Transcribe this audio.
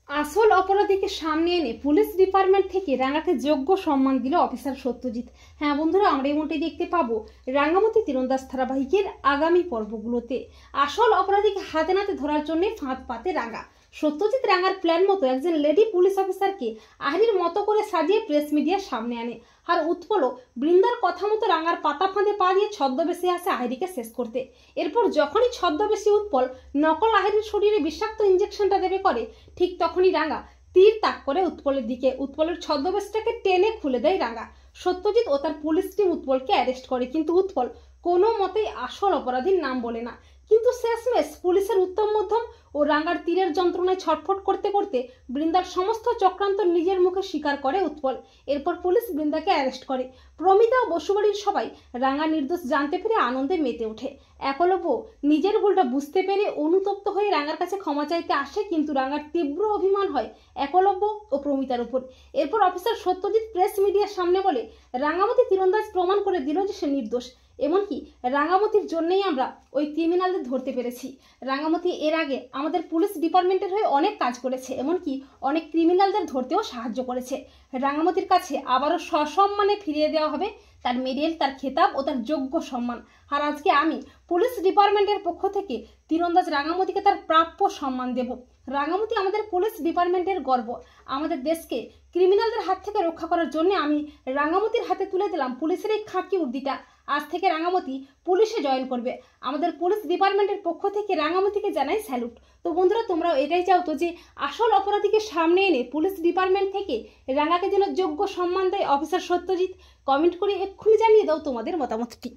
আসল অপরাধীকে সামনে এনে পুলিশ ডিপার্টমেন্ট থেকে রাঙ্গাকে যোগ্য সম্মান দিল অফিসার সত্যজিৎ। হ্যাঁ বন্ধুরা, আমরা এমনটি দেখতে পাবো রাঙ্গামাটি তীরন্দাজ ধারাবাহিকের আগামী পর্বগুলোতে। আসল অপরাধীকে হাতে নাতে ধরার জন্য ফাঁদ পাতে রাঙ্গা। সত্যজিৎ রাঙ্গার প্ল্যান মতো একজন লেডি পুলিশ অফিসারকে আহরির মতো করে সাজিয়ে প্রেস মিডিয়ার সামনে আনে। আর উৎপল বৃন্দার কথা মতো রাঙ্গার পাতা ফাঁদে পা দিয়ে ছদ্মবেশে আসে আহরিকে শেষ করতে। এরপর যখনই ছদ্মবেশী উৎপল নকল আহরির শরীরে বিষাক্ত ইঞ্জেকশনটা দেবে করে, ঠিক তখনই রাঙ্গা তীর তাক করে উৎপলের দিকে। উৎপলের ছদ্মবেশটাকে টেনে খুলে দেয় রাঙ্গা। সত্যজিৎ ও তার পুলিশ টিম উৎপলকে অ্যারেস্ট করে, কিন্তু উৎপল কোনো মতেই আসল অপরাধীর নাম বলে না। কিন্তু শেষমেশ পুলিশের উত্তম মধ্যম ও রাঙ্গার তীরের যন্ত্রণায় ছটফট করতে করতে বৃন্দার সমস্ত চক্রান্ত নিজের মুখে স্বীকার করে উৎপল। এরপর পুলিশ বৃন্দাকে অ্যারেস্ট করে। প্রমিতা ও বসুবাড়ির সবাই রাঙ্গা নির্দোষ জানতে পেরে আনন্দে মেতে ওঠে। একলব্য নিজের ভুলটা বুঝতে পেরে অনুতপ্ত হয়ে রাঙ্গার কাছে ক্ষমা চাইতে আসে, কিন্তু রাঙ্গার তীব্র অভিমান হয় একলব্য ও প্রমিতার উপর। এরপর অফিসার সত্যজিৎ প্রেস মিডিয়ার সামনে বলে, রাঙ্গামাটি তীরন্দাজ প্রমাণ করে দিল যে সে নির্দোষ। এমনকি রাঙ্গামাটির জন্যই আমরা ওই ক্রিমিনালদের ধরতে পেরেছি। রাঙ্গামাটি এর আগে আমাদের পুলিশ ডিপার্টমেন্টের হয়ে অনেক কাজ করেছে, এমনকি অনেক ক্রিমিনালদের ধরতেও সাহায্য করেছে। রাঙ্গামাটির কাছে আবারও সসম্মানে ফিরিয়ে দেওয়া হবে তার মেডেল, তার খেতাব ও তার যোগ্য সম্মান। আর আজকে আমি পুলিশ ডিপার্টমেন্টের পক্ষ থেকে তীরন্দাজ রাঙ্গামাটিকে তার প্রাপ্য সম্মান দেব। রাঙ্গামাটি আমাদের পুলিশ ডিপার্টমেন্টের গর্ব। আমাদের দেশকে ক্রিমিনালদের হাত থেকে রক্ষা করার জন্য আমি রাঙ্গামাটির হাতে তুলে দিলাম পুলিশের এই খাঁকি উর্দিটা। আজ থেকে রাঙ্গামাটি পুলিশে জয়েন করবে। আমাদের পুলিশ ডিপার্টমেন্টের পক্ষ থেকে রাঙ্গামাটিকে জানাই স্যালুট। তো বন্ধুরা, তোমরাও এটাই চাও তো যে আসল অপরাধীকে সামনে এনে পুলিশ ডিপার্টমেন্ট থেকে রাঙ্গাকে যেন যোগ্য সম্মান দেয় অফিসার সত্যজিৎ? কমেন্ট করে এক্ষুনি জানিয়ে দাও তোমাদের মতামতটি।